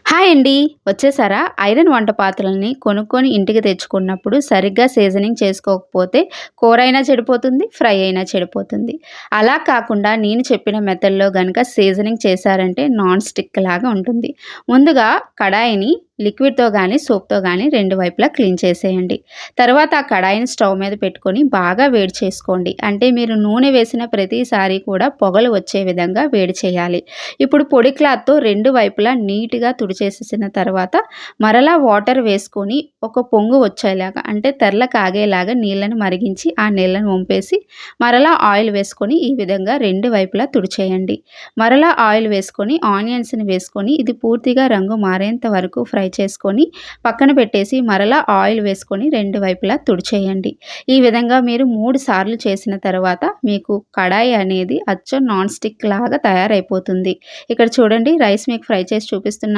Hi అండి. వచ్చేసారా? Iron వంట పాత్రలని కొనుక్కొని ఇంటికి తెచ్చుకున్నప్పుడు సరిగ్గా సీజనింగ్ చేసుకోకపోతే కూరైనా చెడిపోతుంది, ఫ్రై అయినా చెడిపోతుంది. అలా కాకుండా నేను చెప్పిన మెథడ్‌లో గనక సీజనింగ్ చేశారంటే నాన్ స్టిక్ లాగా ఉంటుంది. ముందుగా కడాయిని లిక్విడ్‌తో గానీ, సోప్‌తో గానీ 2 వైపులా క్లీన్ చేసేయండి. తర్వాత ఆ కడాయిని స్టవ్ మీద పెట్టుకొని బాగా వేడి చేసుకోండి. అంటే మీరు నూనె వేసిన ప్రతిసారి కూడా పొగలు వచ్చే విధంగా వేడి చేయాలి. ఇప్పుడు పొడి క్లాత్‌తో 2 వైపులా నీట్‌గా తుడిచేసేసిన తర్వాత మరలా వాటర్ వేసుకొని ఒక పొంగు వచ్చేలాగా అంటే తెరల కాగేలాగా నీళ్ళని మరిగించి ఆ నీళ్ళని వంపేసి మరలా ఆయిల్ వేసుకొని ఈ విధంగా 2 వైపులా తుడిచేయండి. మరలా ఆయిల్ వేసుకొని ఆనియన్స్‌ని వేసుకొని ఇది పూర్తిగా రంగు మారేంత వరకు ఫ్రై చేసుకొని పక్కన పెట్టేసి మరలా ఆయిల్ వేసుకొని 2 వైపులా తుడిచేయండి. ఈ విధంగా మీరు 3 సార్లు చేసిన తర్వాత మీకు కడాయి అనేది అచ్చం నాన్ స్టిక్ లాగా తయారైపోతుంది. ఇక్కడ చూడండి రైస్ మీకు ఫ్రై చేసి చూపిస్తున్నాను.